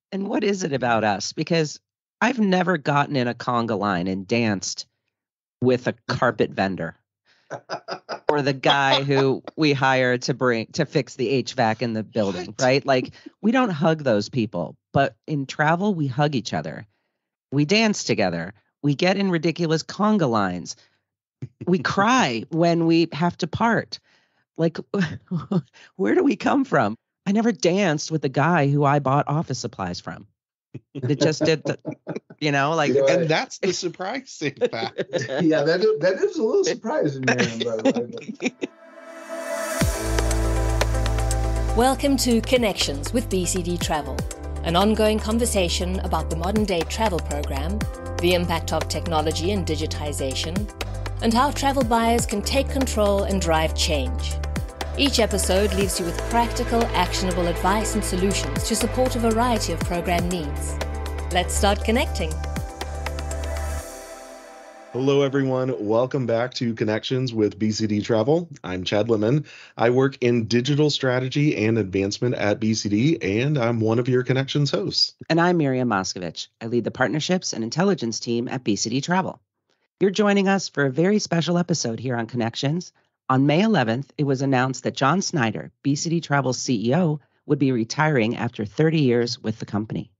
And what is it about us? Because I've never gotten in a conga line and danced with a carpet vendor or the guy who we hire to fix the HVAC in the building, right? Like, we don't hug those people, but in travel, we hug each other. We dance together. We get in ridiculous conga lines. We cry when we have to part. Like, where do we come from? I never danced with the guy who I bought office supplies from. It just did, like. And that's the surprising fact. Yeah, that is a little surprising, Miriam, by the way. Welcome to Connections with BCD Travel, an ongoing conversation about the modern-day travel program, the impact of technology and digitization, and how travel buyers can take control and drive change. Each episode leaves you with practical, actionable advice and solutions to support a variety of program needs. Let's start connecting. Hello, everyone. Welcome back to Connections with BCD Travel. I'm Chad Lemon. I work in digital strategy and advancement at BCD, and I'm one of your Connections hosts. And I'm Miriam Moskovich. I lead the partnerships and intelligence team at BCD Travel. You're joining us for a very special episode here on Connections. On May 11th, it was announced that John Snyder, BCD Travel's CEO, would be retiring after 30 years with the company.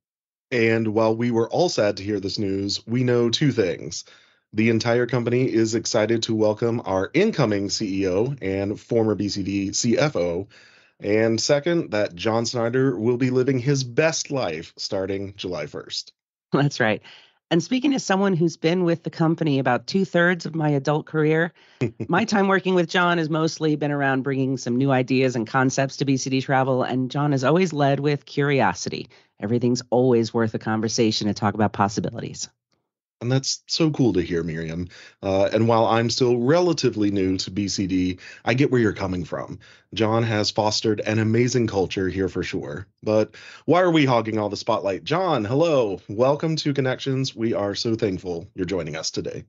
And while we were all sad to hear this news, we know two things. The entire company is excited to welcome our incoming CEO and former BCD CFO. And second, that John Snyder will be living his best life starting July 1st. That's right. And speaking as someone who's been with the company about 2/3 of my adult career, my time working with John has mostly been around bringing some new ideas and concepts to BCD Travel. And John has always led with curiosity. Everything's always worth a conversation to talk about possibilities. And that's so cool to hear, Miriam. And while I'm still relatively new to BCD, I get where you're coming from. John has fostered an amazing culture here for sure. But why are we hogging all the spotlight? John, hello. Welcome to Connections. We are so thankful you're joining us today.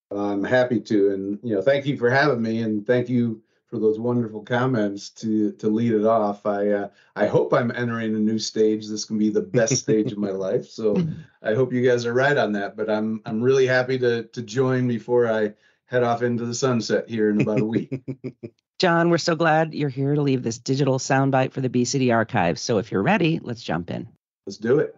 I'm happy to. And, thank you for having me. And thank you for those wonderful comments to lead it off. I hope I'm entering a new stage. This can be the best stage of my life. So I hope you guys are right on that. But I'm really happy to join before I head off into the sunset here in about a week. John, we're so glad you're here to leave this digital soundbite for the BCD archives. So if you're ready, let's jump in. Let's do it.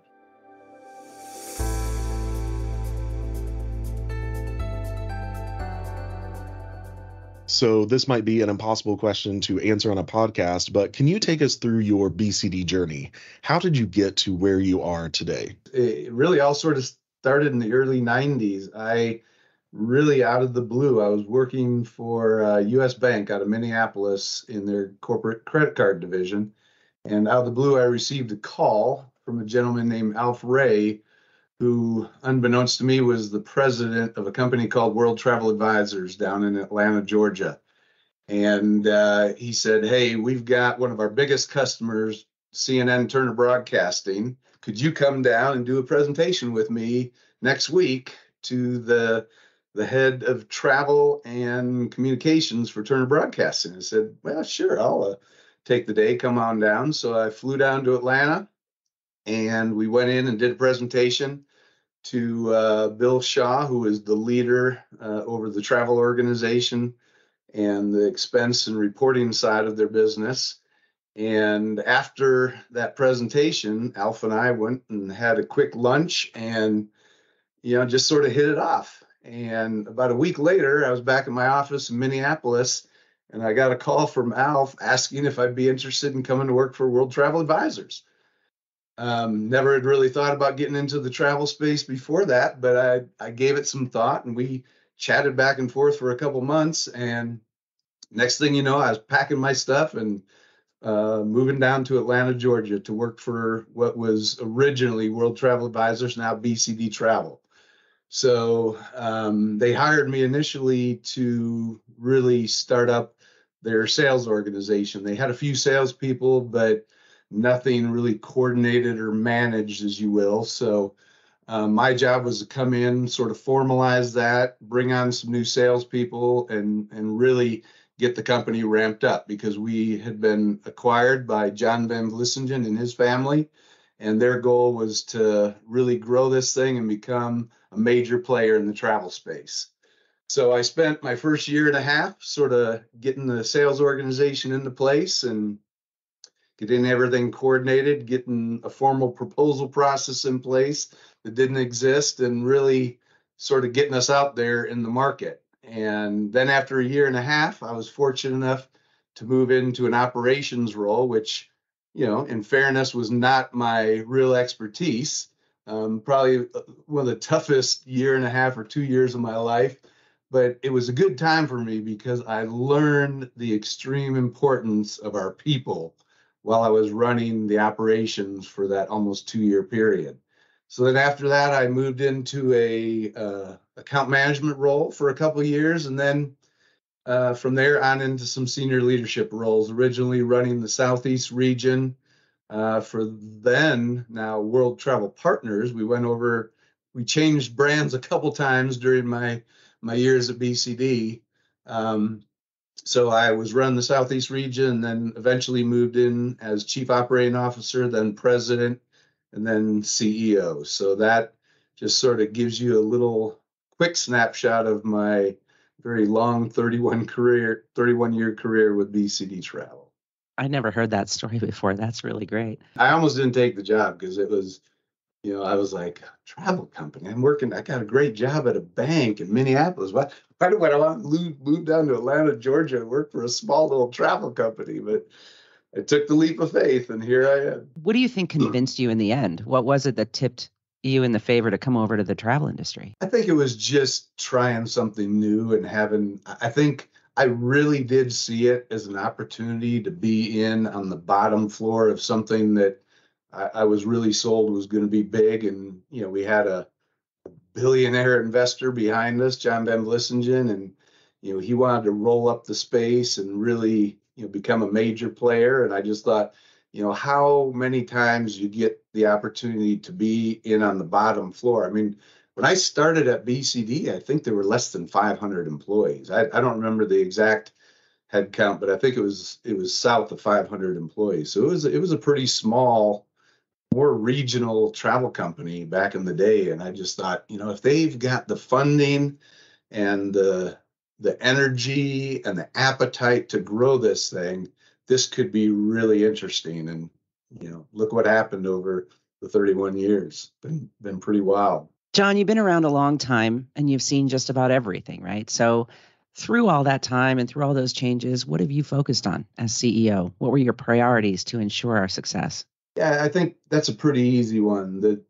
So this might be an impossible question to answer on a podcast, but can you take us through your BCD journey? How did you get to where you are today? It really all sort of started in the early 90s. I really, out of the blue, I was working for U.S. Bank out of Minneapolis in their corporate credit card division. And out of the blue, I received a call from a gentleman named Alf Ray, who, unbeknownst to me, was the president of a company called World Travel Advisors down in Atlanta, Georgia. And he said, "Hey, we've got one of our biggest customers, CNN Turner Broadcasting. Could you come down and do a presentation with me next week to the head of travel and communications for Turner Broadcasting?" I said, "Well, sure, I'll take the day, come on down." So I flew down to Atlanta, and we went in and did a presentation to Bill Shaw, who is the leader over the travel organization and the expense and reporting side of their business. And after that presentation, Alf and I went and had a quick lunch and, just sort of hit it off. And about a week later, I was back in my office in Minneapolis, and I got a call from Alf asking if I'd be interested in coming to work for World Travel Advisors. Never had really thought about getting into the travel space before that, but I gave it some thought, and we chatted back and forth for a couple months. And next thing you know, I was packing my stuff and moving down to Atlanta, Georgia to work for what was originally World Travel Advisors, now BCD Travel. So they hired me initially to really start up their sales organization. They had a few salespeople, but nothing really coordinated or managed, as you will. So my job was to come in, sort of formalize that, bring on some new salespeople, and really get the company ramped up, because we had been acquired by John Van Vlissingen and his family. and their goal was to really grow this thing and become a major player in the travel space. So I spent my first year and a half sort of getting the sales organization into place and getting everything coordinated, getting a formal proposal process in place that didn't exist, and really sort of getting us out there in the market. And then after a year and a half, I was fortunate enough to move into an operations role, which, in fairness, was not my real expertise. Probably one of the toughest year and a half or 2 years of my life. But it was a good time for me because I learned the extreme importance of our people while I was running the operations for that almost 2-year period. So then after that, I moved into a account management role for a couple of years, and then from there on into some senior leadership roles, originally running the Southeast region for then now World Travel Partners. We changed brands a couple times during my years at BCD. So I was running the Southeast region, and then eventually moved in as Chief Operating Officer, then President, and then CEO. So that just sort of gives you a little quick snapshot of my very long 31-year career with BCD Travel. I never heard that story before. That's really great. I almost didn't take the job because it was, I was like, travel company. I got a great job at a bank in Minneapolis. Why do I want to move down to Atlanta, Georgia, and work for a small little travel company? But I took the leap of faith, and here I am. What do you think convinced you in the end? What was it that tipped you in the favor to come over to the travel industry? I think it was just trying something new and I think I really did see it as an opportunity to be in on the bottom floor of something that I was really sold was going to be big. And, we had a billionaire investor behind us, John Blissingen, and, he wanted to roll up the space and really, become a major player. And I just thought, how many times you get the opportunity to be in on the bottom floor. I mean, when I started at BCD, I think there were less than 500 employees. I don't remember the exact head count, but I think it was south of 500 employees. So it was a pretty small, more regional travel company back in the day. And I just thought, if they've got the funding and the energy and the appetite to grow this thing, this could be really interesting. And, look what happened over the 31 years. Been pretty wild. John, you've been around a long time and you've seen just about everything, right? So through all that time and through all those changes, what have you focused on as CEO? What were your priorities to ensure our success? Yeah, I think that's a pretty easy one. The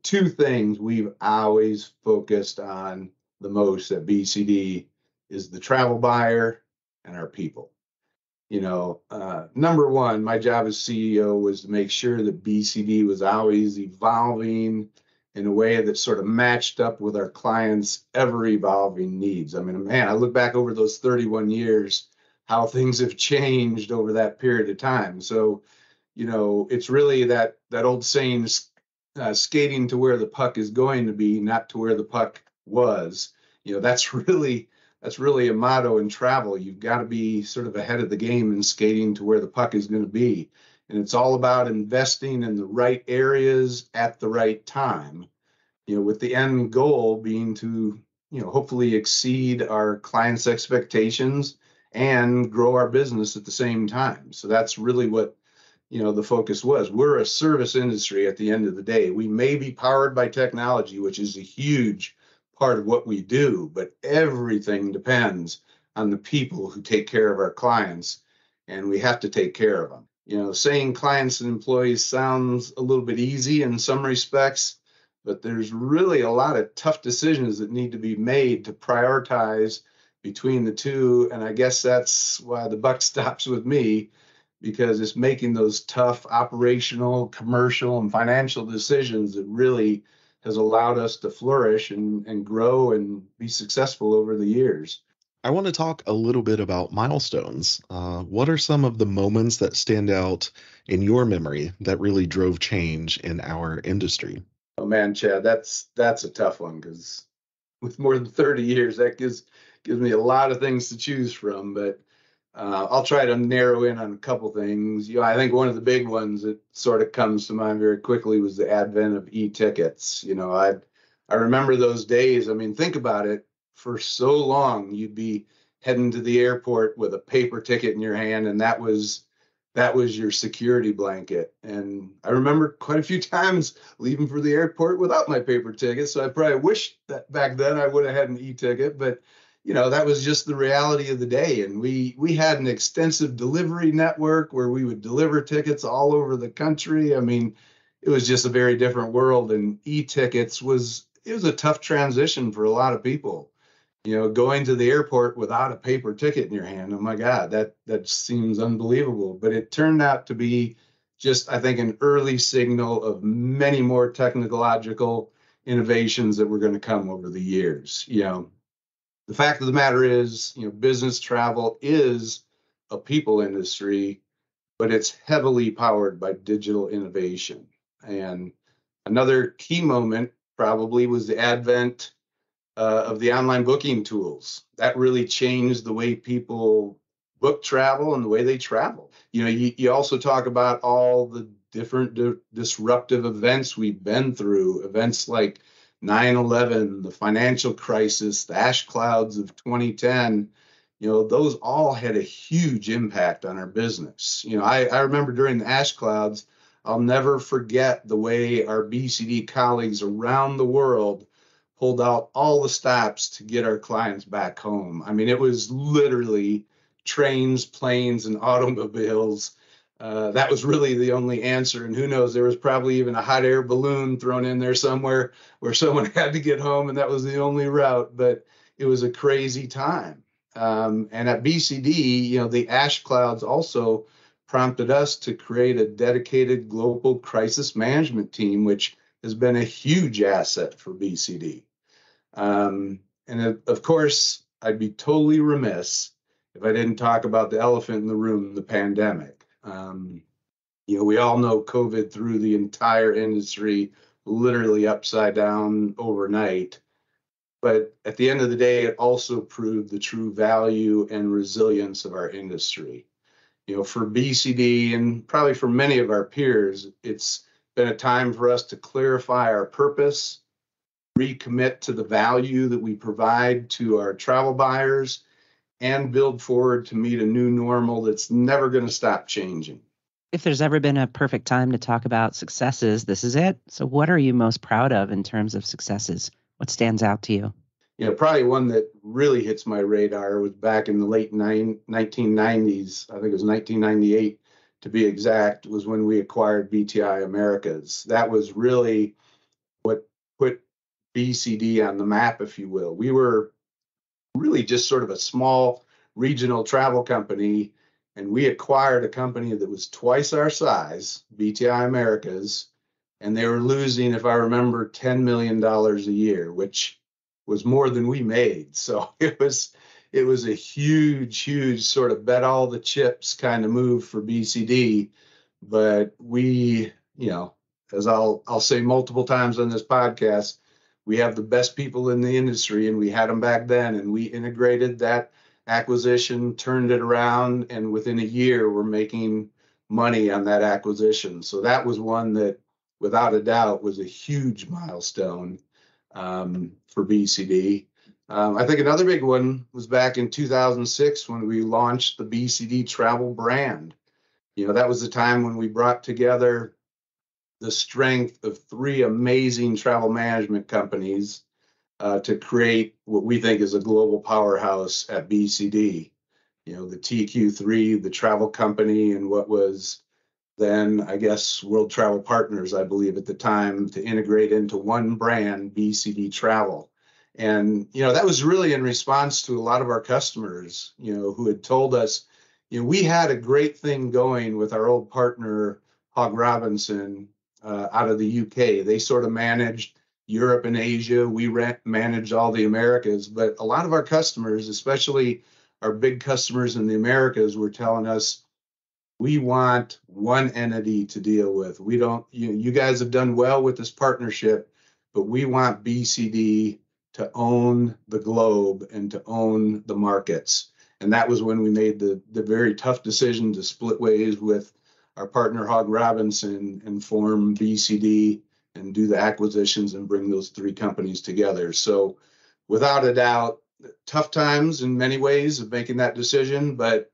two things we've always focused on the most at BCD is the travel buyer and our people. Number one, my job as CEO was to make sure that BCD was always evolving in a way that sort of matched up with our clients' ever-evolving needs. I mean, man, I look back over those 31 years, how things have changed over that period of time. So, it's really that old saying, skating to where the puck is going to be, not to where the puck was. That's really a motto in travel. You've got to be sort of ahead of the game and skating to where the puck is going to be. And it's all about investing in the right areas at the right time, with the end goal being to, hopefully exceed our clients' expectations and grow our business at the same time. So that's really what, the focus was. We're a service industry at the end of the day. We may be powered by technology, which is a huge part of what we do, but everything depends on the people who take care of our clients, and we have to take care of them. Saying clients and employees sounds a little bit easy in some respects, but there's really a lot of tough decisions that need to be made to prioritize between the two. And I guess that's why the buck stops with me, because it's making those tough operational, commercial, and financial decisions that really has allowed us to flourish and grow and be successful over the years. I want to talk a little bit about milestones. What are some of the moments that stand out in your memory that really drove change in our industry? Oh man, Chad, that's a tough one, because with more than 30 years, that gives me a lot of things to choose from. But I'll try to narrow in on a couple things. I think one of the big ones that sort of comes to mind very quickly was the advent of e-tickets. I remember those days. I mean, think about it. For so long, you'd be heading to the airport with a paper ticket in your hand, and that was your security blanket. And I remember quite a few times leaving for the airport without my paper ticket. So I probably wish that back then I would have had an e-ticket, but that was just the reality of the day. And we had an extensive delivery network where we would deliver tickets all over the country. I mean, it was just a very different world. And e-tickets was a tough transition for a lot of people. Going to the airport without a paper ticket in your hand. Oh my God, that seems unbelievable. But it turned out to be just, I think, an early signal of many more technological innovations that were going to come over the years. The fact of the matter is, business travel is a people industry, but it's heavily powered by digital innovation. And another key moment probably was the advent of the online booking tools. That really changed the way people book travel and the way they travel. You also talk about all the different disruptive events we've been through, events like 9/11, the financial crisis, the ash clouds of 2010. Those all had a huge impact on our business. I remember during the ash clouds, I'll never forget the way our BCD colleagues around the world pulled out all the stops to get our clients back home. I mean, it was literally trains, planes, and automobiles. That was really the only answer. And who knows, there was probably even a hot air balloon thrown in there somewhere where someone had to get home, and that was the only route. But it was a crazy time. And at BCD, the ash clouds also prompted us to create a dedicated global crisis management team, which has been a huge asset for BCD. And of course, I'd be totally remiss if I didn't talk about the elephant in the room, the pandemic. We all know COVID threw the entire industry literally upside down overnight. But at the end of the day, it also proved the true value and resilience of our industry. For BCD and probably for many of our peers, it's been a time for us to clarify our purpose, recommit to the value that we provide to our travel buyers, and build forward to meet a new normal that's never going to stop changing. If there's ever been a perfect time to talk about successes, this is it. So what are you most proud of in terms of successes? What stands out to you? Probably one that really hits my radar was back in the late 1990s. I think it was 1998 to be exact, was when we acquired BTI Americas. That was really what put BCD on the map, if you will. We were really just sort of a small regional travel company, and we acquired a company that was twice our size, BTI Americas, and they were losing, if I remember, $10 million a year, which was more than we made. So it was a huge sort of bet all the chips kind of move for BCD. But we, as I'll say multiple times on this podcast, we have the best people in the industry, and we had them back then, and we integrated that acquisition, turned it around, and within a year, we're making money on that acquisition. So that was one that, without a doubt, was a huge milestone for BCD. I think another big one was back in 2006 when we launched the BCD travel brand. That was the time when we brought together the strength of three amazing travel management companies to create what we think is a global powerhouse at BCD. The TQ3, the travel company, and what was then, I guess, World Travel Partners, I believe at the time, to integrate into one brand, BCD Travel. And, that was really in response to a lot of our customers, who had told us, we had a great thing going with our old partner, Hogg Robinson, out of the UK. They sort of managed Europe and Asia. We managed all the Americas. But a lot of our customers, especially our big customers in the Americas, were telling us, we want one entity to deal with. We don't, you guys have done well with this partnership, but we want BCD to own the globe and to own the markets. And that was when we made the very tough decision to split ways with our partner Hogg Robinson and form BCD and do the acquisitions and bring those three companies together. So without a doubt, tough times in many ways of making that decision, but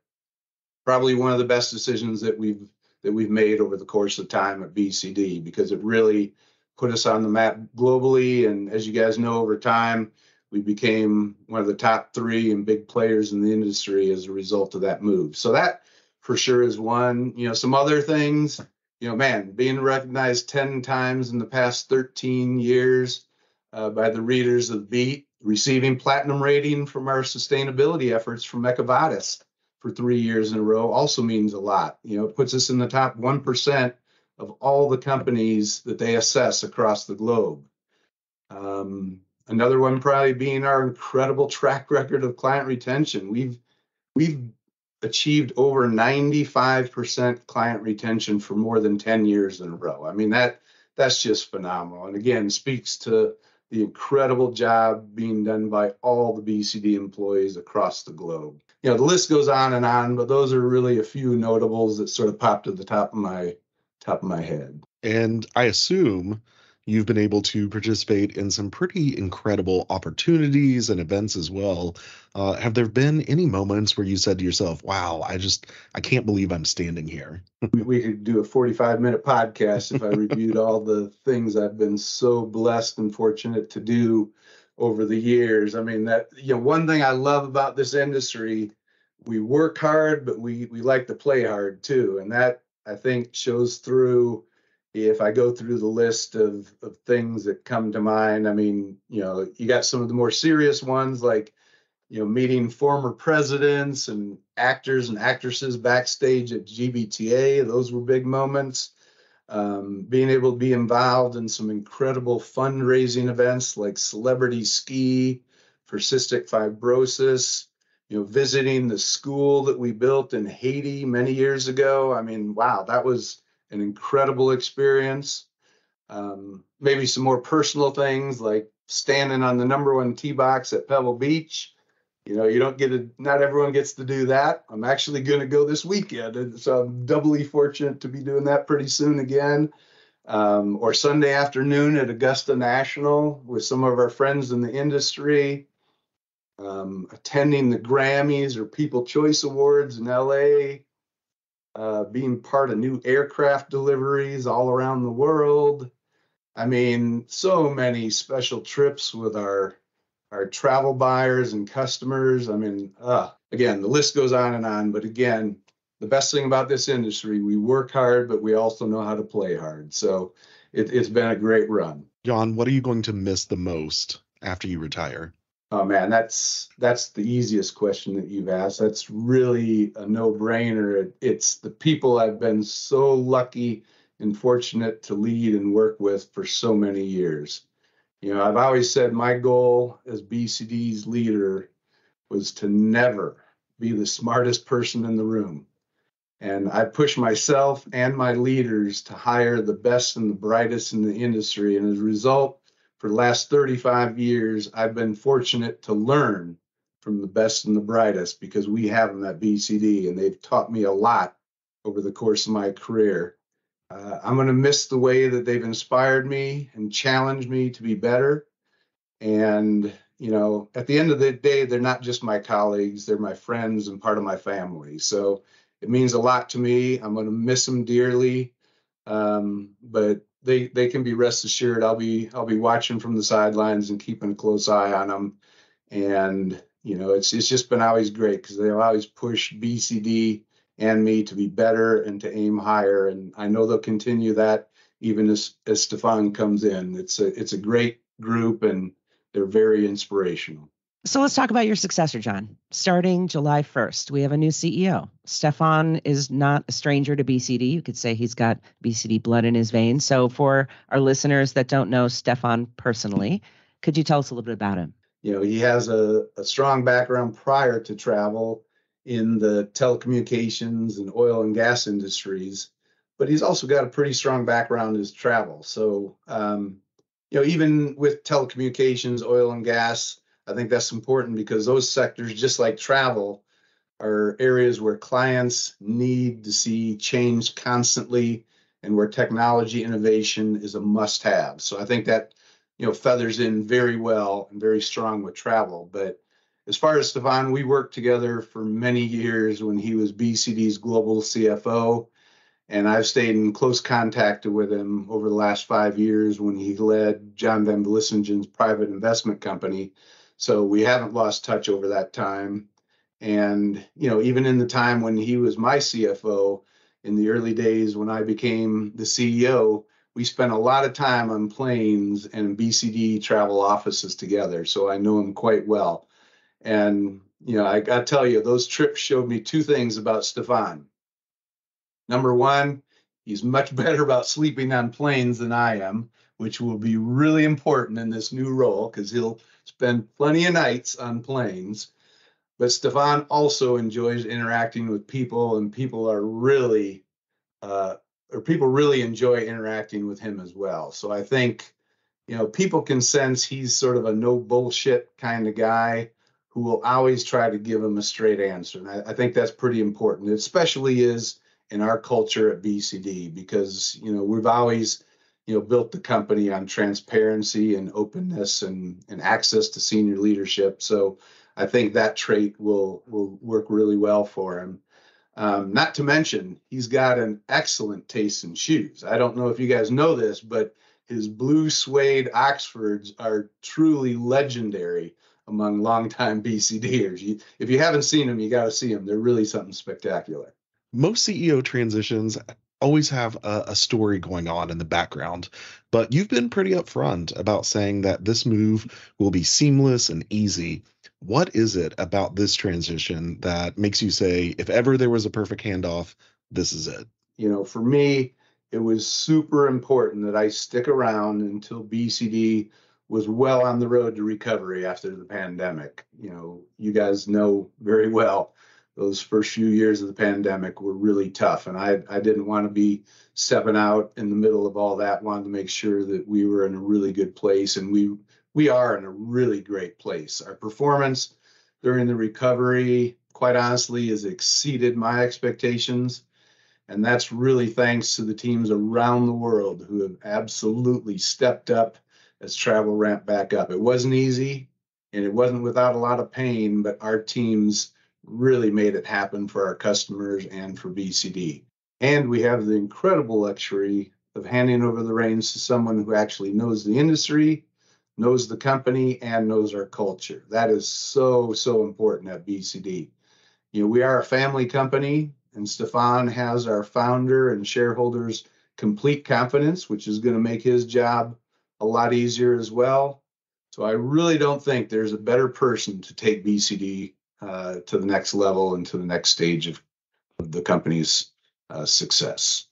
probably one of the best decisions that we've made over the course of time at BCD, because it really put us on the map globally. And as you guys know, over time, we became one of the top three and big players in the industry as a result of that move. So that for sure is one. Some other things, being recognized 10 times in the past 13 years by the readers of Beat, receiving platinum rating from our sustainability efforts from EcoVadis for 3 years in a row also means a lot. It puts us in the top 1% of all the companies that they assess across the globe. Another one probably being our incredible track record of client retention. We've achieved over 95% client retention for more than 10 years in a row. I mean, that's just phenomenal. And again, speaks to the incredible job being done by all the BCD employees across the globe. The list goes on, but those are really a few notables that sort of popped to the top of my head. And I assume you've been able to participate in some pretty incredible opportunities and events as well. Have there been any moments where you said to yourself, wow, I can't believe I'm standing here? We could do a 45-minute podcast if I reviewed all the things I've been so blessed and fortunate to do over the years. I mean, one thing I love about this industry, we work hard, but we like to play hard too. And that, I think, shows through. If I go through the list of things that come to mind, I mean, you got some of the more serious ones like, meeting former presidents and actors and actresses backstage at GBTA. Those were big moments. Being able to be involved in some incredible fundraising events like Celebrity Ski for cystic fibrosis, visiting the school that we built in Haiti many years ago. I mean, wow, that was an incredible experience. Maybe some more personal things like standing on the #1 tee box at Pebble Beach. Not everyone gets to do that. I'm actually going to go this weekend, and so I'm doubly fortunate to be doing that pretty soon again. Or Sunday afternoon at Augusta National with some of our friends in the industry. Attending the Grammys or People Choice Awards in LA. Being part of new aircraft deliveries all around the world. I mean, so many special trips with our travel buyers and customers. I mean, again, the list goes on, but again, the best thing about this industry, we work hard, but we also know how to play hard. So it's been a great run. John, what are you going to miss the most after you retire? Oh man, that's the easiest question that you've asked. That's really a no-brainer. It's the people I've been so lucky and fortunate to lead and work with for so many years. I've always said my goal as BCD's leader was to never be the smartest person in the room. And I push myself and my leaders to hire the best and the brightest in the industry. And as a result, for the last 35 years, I've been fortunate to learn from the best and the brightest because we have them at BCD, and they've taught me a lot over the course of my career. I'm going to miss the way that they've inspired me and challenged me to be better. And, at the end of the day, they're not just my colleagues, they're my friends and part of my family. So it means a lot to me. I'm going to miss them dearly. But they can be rest assured I'll be watching from the sidelines and keeping a close eye on them. And it's just been always great because they've always pushed BCD and me to be better and to aim higher. And I know they'll continue that even as Stephan comes in. It's a great group and they're very inspirational. So let's talk about your successor, John. Starting July 1st, we have a new CEO. Stephan is not a stranger to BCD. You could say he's got BCD blood in his veins. So for our listeners that don't know Stephan personally, could you tell us a little bit about him? He has a strong background prior to travel in the telecommunications and oil and gas industries, but he's also got a pretty strong background as travel. So, even with telecommunications, oil and gas, I think that's important because those sectors, just like travel, are areas where clients need to see change constantly and where technology innovation is a must-have. So I think that, feathers in very well and very strong with travel. But as far as Stephan, we worked together for many years when he was BCD's global CFO, and I've stayed in close contact with him over the last 5 years when he led John Van Vlissingen's private investment company. So we haven't lost touch over that time. And, even in the time when he was my CFO, in the early days when I became the CEO, we spent a lot of time on planes and BCD travel offices together. So I know him quite well. And, I got to tell you, those trips showed me two things about Stephan. Number one, he's much better about sleeping on planes than I am, which will be really important in this new role because he'll spend plenty of nights on planes. But Stephan also enjoys interacting with people, and people really enjoy interacting with him as well. So I think, people can sense he's sort of a no bullshit kind of guy who will always try to give them a straight answer. And I think that's pretty important. It especially is in our culture at BCD because, we've always, built the company on transparency and openness and access to senior leadership. So I think that trait will work really well for him. Not to mention, he's got an excellent taste in shoes. I don't know if you guys know this, but his blue suede Oxfords are truly legendary among longtime BCDers. If you haven't seen them, you got to see them. They're really something spectacular. Most CEO transitions always have a story going on in the background, but you've been pretty upfront about saying that this move will be seamless and easy. What is it about this transition that makes you say, if ever there was a perfect handoff, this is it? For me, it was super important that I stick around until BCD was well on the road to recovery after the pandemic. You guys know very well those first few years of the pandemic were really tough. And I didn't want to be stepping out in the middle of all that. Wanted to make sure that we were in a really good place. And we are in a really great place. Our performance during the recovery, quite honestly, has exceeded my expectations. And that's really thanks to the teams around the world who have absolutely stepped up as travel ramped back up. It wasn't easy and it wasn't without a lot of pain, but our teams really made it happen for our customers and for BCD. And we have the incredible luxury of handing over the reins to someone who actually knows the industry, knows the company, and knows our culture. That is so, so important at BCD. We are a family company, and Stephan has our founder and shareholders' complete confidence, which is going to make his job a lot easier as well. So I really don't think there's a better person to take BCD to the next level and to the next stage of the company's success.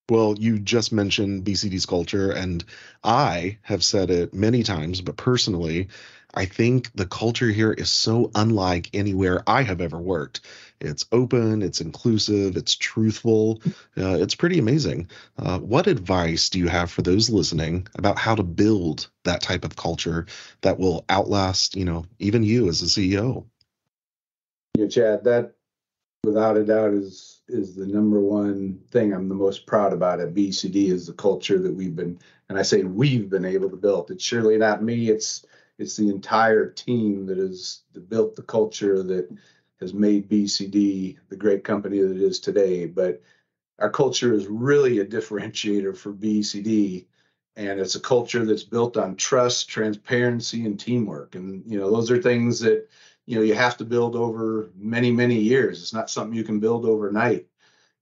Well, you just mentioned BCD's culture, and I have said it many times, but personally, I think the culture here is so unlike anywhere I have ever worked. It's open, it's inclusive, it's truthful. It's pretty amazing. What advice do you have for those listening about how to build that type of culture that will outlast, even you as a CEO? Chad, that without a doubt is the number one thing I'm the most proud about at BCD is the culture that we've been able to build. It's surely not me. It's the entire team that has built the culture that has made BCD the great company that it is today. But our culture is really a differentiator for BCD, and it's a culture that's built on trust, transparency, and teamwork. And those are things that you have to build over many, many years. It's not something you can build overnight.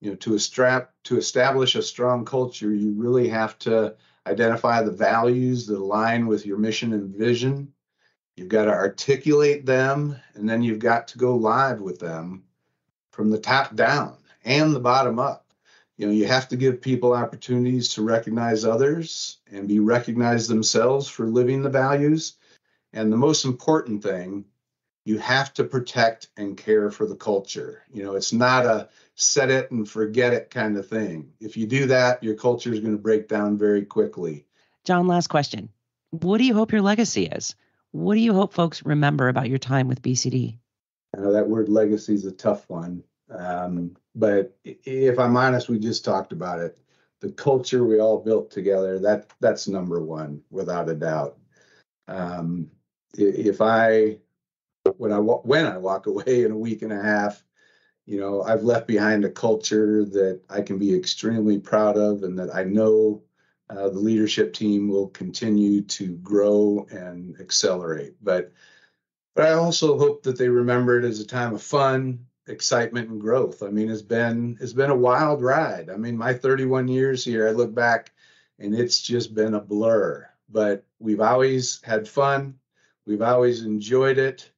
To establish a strong culture, you really have to identify the values that align with your mission and vision. You've got to articulate them, and then you've got to go live with them from the top down and the bottom up. You have to give people opportunities to recognize others and be recognized themselves for living the values. And the most important thing, you have to protect and care for the culture. It's not a set it and forget it kind of thing. If you do that, your culture is going to break down very quickly. John, last question. What do you hope your legacy is? What do you hope folks remember about your time with BCD? That word legacy is a tough one. But if I'm honest, we just talked about it. The culture we all built together, that's number one, without a doubt. If I when I walk away in a week and a half, I've left behind a culture that I can be extremely proud of, and that I know the leadership team will continue to grow and accelerate. But I also hope that they remember it as a time of fun, excitement, and growth. I mean, it's been a wild ride. I mean, my 31 years here, I look back and it's just been a blur. But we've always had fun. We've always enjoyed it.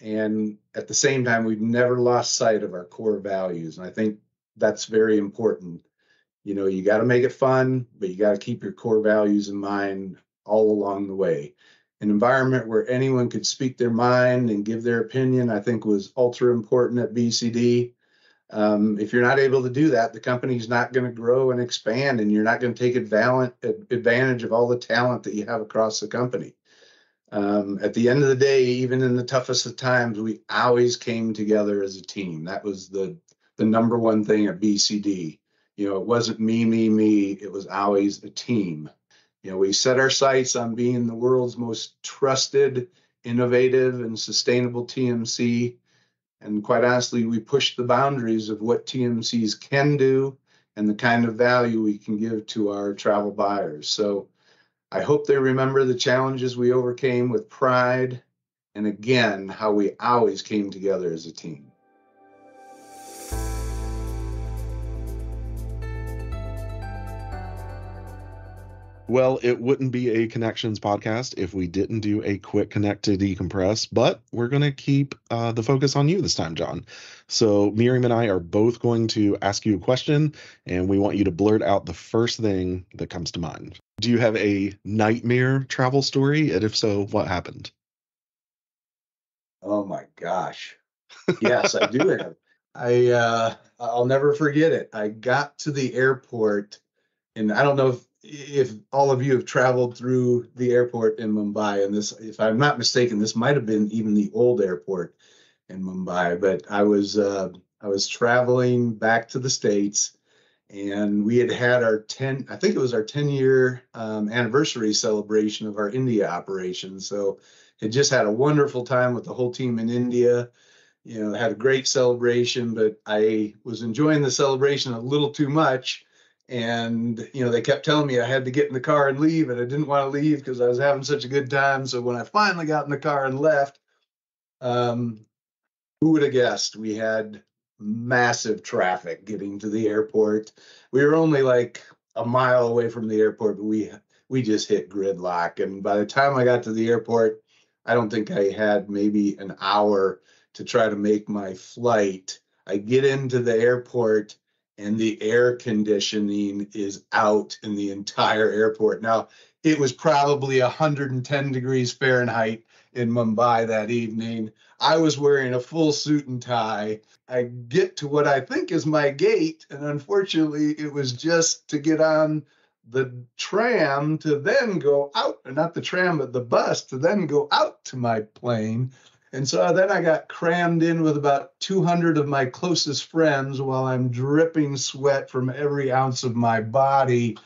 And at the same time, we've never lost sight of our core values. And I think that's very important. You got to make it fun, but you got to keep your core values in mind all along the way. An environment where anyone could speak their mind and give their opinion, I think, was ultra important at BCD. If you're not able to do that, the company's not going to grow and expand, and you're not going to take advantage of all the talent that you have across the company. At the end of the day, even in the toughest of times, we always came together as a team. That was the number one thing at BCD. It wasn't me. It was always a team. We set our sights on being the world's most trusted, innovative, and sustainable TMC. And quite honestly, we pushed the boundaries of what TMCs can do and the kind of value we can give to our travel buyers. So I hope they remember the challenges we overcame with pride, and again, how we always came together as a team. Well, it wouldn't be a Connections podcast if we didn't do a quick connect to decompress, but we're going to keep the focus on you this time, John. So Miriam and I are both going to ask you a question, and we want you to blurt out the first thing that comes to mind. Do you have a nightmare travel story? And if so, what happened? Oh my gosh. Yes, I do have. I'll never forget it. I got to the airport, and I don't know if all of you have traveled through the airport in Mumbai, and this, if I'm not mistaken, this might have been even the old airport in Mumbai. But I was traveling back to the States, and we had our 10-year anniversary celebration of our India operation. So it just had a wonderful time with the whole team in India. Had a great celebration, but I was enjoying the celebration a little too much. And, they kept telling me I had to get in the car and leave, and I didn't want to leave because I was having such a good time. So when I finally got in the car and left, who would have guessed we had massive traffic getting to the airport. We were only like a mile away from the airport, but we just hit gridlock. And by the time I got to the airport, I don't think I had maybe an hour to try to make my flight. I get into the airport, and the air conditioning is out in the entire airport. Now, it was probably 110 degrees Fahrenheit in Mumbai that evening. I was wearing a full suit and tie. I get to what I think is my gate, and unfortunately, it was just to get on the tram to then go out, or not the tram, but the bus to then go out to my plane. And so then I got crammed in with about 200 of my closest friends while I'm dripping sweat from every ounce of my body.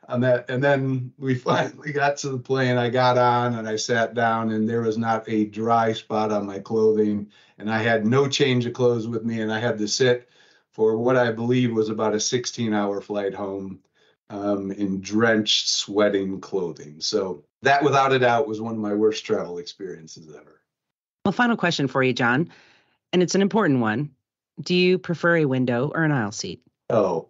And then we finally got to the plane. I got on and I sat down, and there was not a dry spot on my clothing. And I had no change of clothes with me, and I had to sit for what I believe was about a 16-hour flight home in drenched, sweating clothing. So that, without a doubt, was one of my worst travel experiences ever. Well, final question for you, John, and it's an important one. Do you prefer a window or an aisle seat? Oh,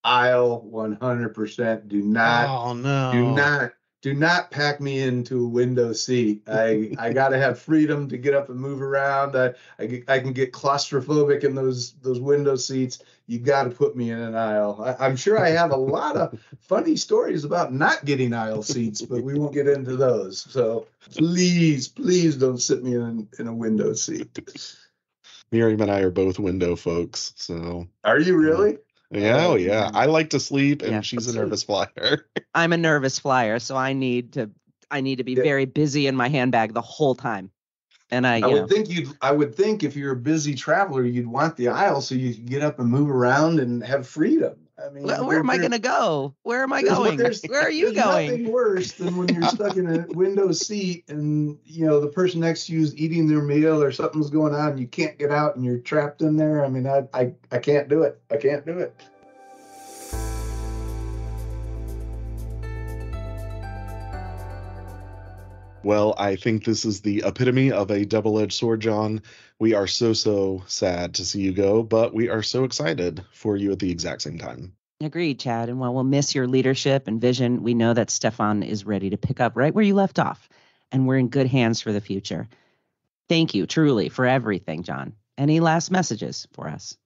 aisle 100%. Do not. Oh no. Do not pack me into a window seat. I got to have freedom to get up and move around. I can get claustrophobic in those window seats. You got to put me in an aisle. I'm sure I have a lot of funny stories about not getting aisle seats, but we won't get into those. So please don't sit me in a window seat. Miriam and I are both window folks. So Are you really? Yeah, yeah. I like to sleep, and Yeah. she's a nervous flyer. I'm a nervous flyer, so I need to be very busy in my handbag the whole time. And I would think if you're a busy traveler, you'd want the aisle so you can get up and move around and have freedom. I mean, where am I going to go? Where am I going? Where are you going? There's nothing worse than when you're stuck in a window seat and, the person next to you is eating their meal or something's going on and you can't get out and you're trapped in there. I mean, I can't do it. I can't do it. Well, I think this is the epitome of a double-edged sword, John. We are so sad to see you go, but we are so excited for you at the exact same time. Agreed, Chad. And while we'll miss your leadership and vision, we know that Stephan is ready to pick up right where you left off, and we're in good hands for the future. Thank you, truly, for everything, John. Any last messages for us?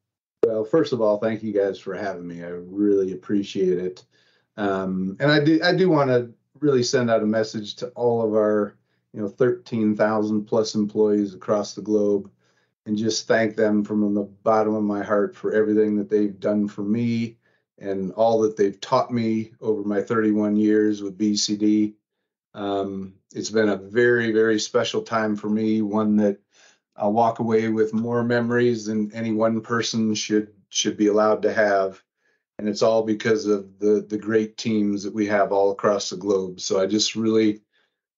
Well, first of all, thank you guys for having me. I really appreciate it. And I do want to really send out a message to all of our 13,000 plus employees across the globe and just thank them from the bottom of my heart for everything that they've done for me and all that they've taught me over my 31 years with BCD. It's been a very, very special time for me, one that I'll walk away with more memories than any one person should be allowed to have. And it's all because of the great teams that we have all across the globe. So I just really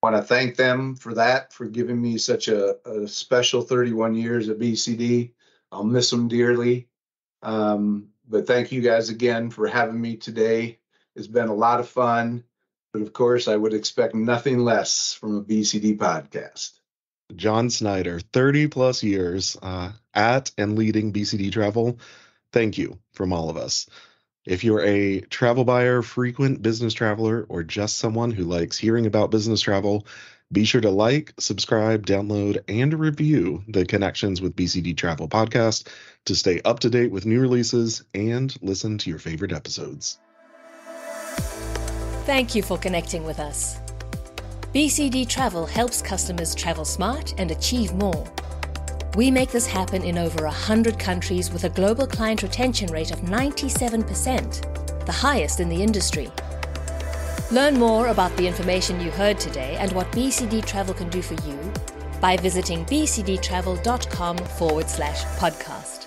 want to thank them for that, for giving me such a special 31 years at BCD. I'll miss them dearly. But thank you guys again for having me today. It's been a lot of fun. But of course, I would expect nothing less from a BCD podcast. John Snyder, 30 plus years at and leading BCD Travel. Thank you from all of us. If you're a travel buyer, frequent business traveler, or just someone who likes hearing about business travel, be sure to like, subscribe, download, and review the Connections with BCD Travel podcast to stay up to date with new releases and listen to your favorite episodes. Thank you for connecting with us. BCD Travel helps customers travel smart and achieve more. We make this happen in over 100 countries with a global client retention rate of 97%, the highest in the industry. Learn more about the information you heard today and what BCD Travel can do for you by visiting bcdtravel.com/podcast.